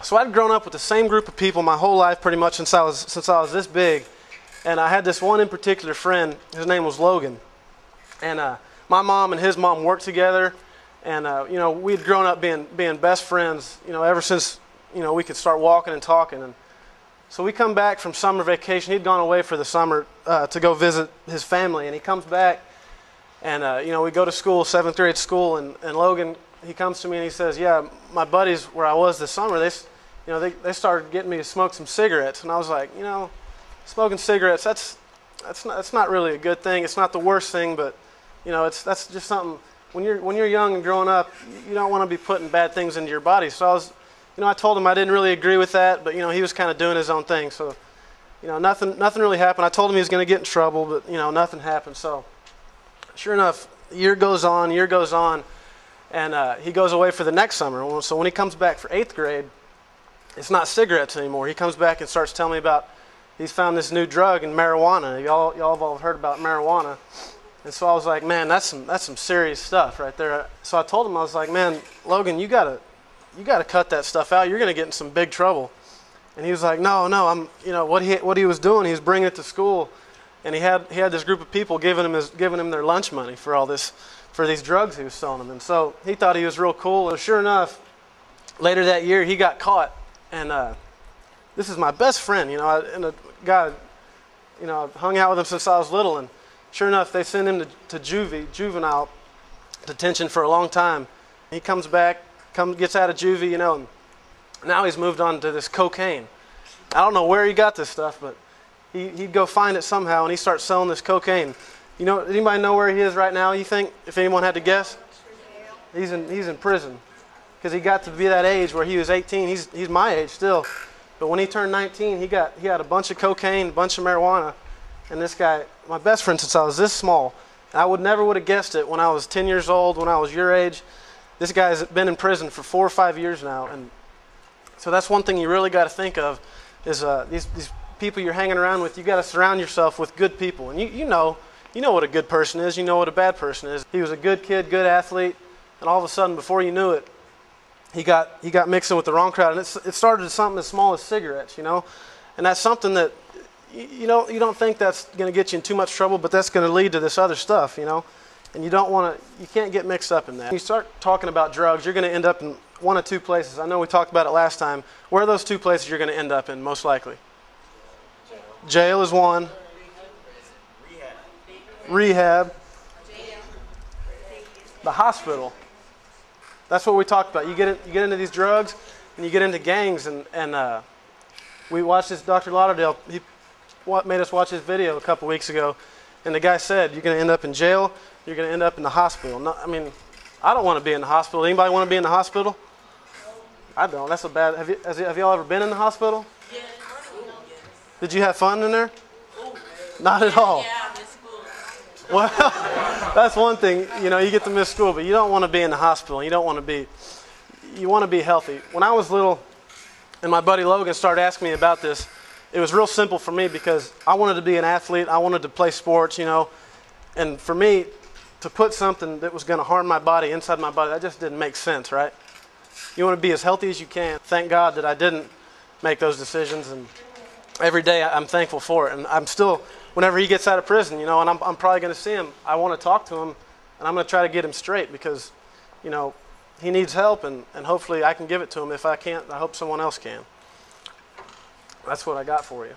So I'd grown up with the same group of people my whole life pretty much since I was this big. And I had this one in particular friend. His name was Logan. And my mom and his mom worked together. And, you know, we'd grown up being best friends, you know, ever since, you know, we could start walking and talking. And so we come back from summer vacation. He'd gone away for the summer to go visit his family. And he comes back, and, you know, we go to school, 7th grade school. And Logan, he comes to me and he says, yeah, my buddies where I was this summer, they started getting me to smoke some cigarettes. And I was like, you know, smoking cigarettes, that's not really a good thing. It's not the worst thing, but, you know, that's just something. When you're young and growing up, you don't want to be putting bad things into your body. So I told him I didn't really agree with that, but, you know, he was kind of doing his own thing. So, you know, nothing really happened. I told him he was going to get in trouble, but, you know, nothing happened. So, sure enough, year goes on, and he goes away for the next summer. So when he comes back for 8th grade, it's not cigarettes anymore. He comes back and starts telling me about he's found this new drug in marijuana. Y'all have all heard about marijuana. And so I was like, man, that's some serious stuff right there. So I told him, I was like, man, Logan, you gotta cut that stuff out. You're gonna get in some big trouble. And he was like, no, you know, what he was doing, he was bringing it to school, and he had this group of people giving him their lunch money for these drugs he was selling them. And so he thought he was real cool. And sure enough, later that year he got caught. And this is my best friend, you know, and a guy, you know, I've hung out with him since I was little. And sure enough, they send him to juvenile detention for a long time. He comes back, gets out of juvie, you know, and now he's moved on to this cocaine. I don't know where he got this stuff, but he'd go find it somehow, and he starts selling this cocaine. You know, anybody know where he is right now, you think, if anyone had to guess? He's in prison, because he got to be that age where he was 18. He's my age still. But when he turned 19, he had a bunch of cocaine, a bunch of marijuana. And this guy, my best friend since I was this small, I never would have guessed it when I was 10 years old, when I was your age. This guy's been in prison for 4 or 5 years now. And so that's one thing you really got to think of is these people you're hanging around with. You got to surround yourself with good people. And you know what a good person is. You know what a bad person is. He was a good kid, good athlete, and all of a sudden, before you knew it, he got mixed in with the wrong crowd. And it started as something as small as cigarettes, you know. And that's something that you don't think that's going to get you in too much trouble, but that's going to lead to this other stuff, you know. And you can't get mixed up in that. When you start talking about drugs, you're going to end up in one of two places. I know we talked about it last time. Where are those two places you're going to end up in, most likely? Jail is one. Rehab. The hospital. That's what we talked about. You get into these drugs, and you get into gangs, and we watched this Dr. Lauderdale. He made us watch his video a couple weeks ago, and the guy said you're going to end up in jail. You're going to end up in the hospital. No, I mean, I don't want to be in the hospital. Anybody want to be in the hospital? I don't. That's a bad. Have y'all ever been in the hospital? Yeah. Did you have fun in there? Not at all. Yeah, I missed school. Well, that's one thing. You know, you get to miss school, but you don't want to be in the hospital. You want to be healthy. When I was little, and my buddy Logan started asking me about this, it was real simple for me because I wanted to be an athlete. I wanted to play sports, you know, and for me, to put something that was going to harm my body inside my body, that just didn't make sense, right? You want to be as healthy as you can. Thank God that I didn't make those decisions, and every day I'm thankful for it. And I'm still, whenever he gets out of prison, you know, and I'm probably going to see him, I want to talk to him, and I'm going to try to get him straight because, you know, he needs help, and hopefully I can give it to him. If I can't, I hope someone else can. That's what I got for you.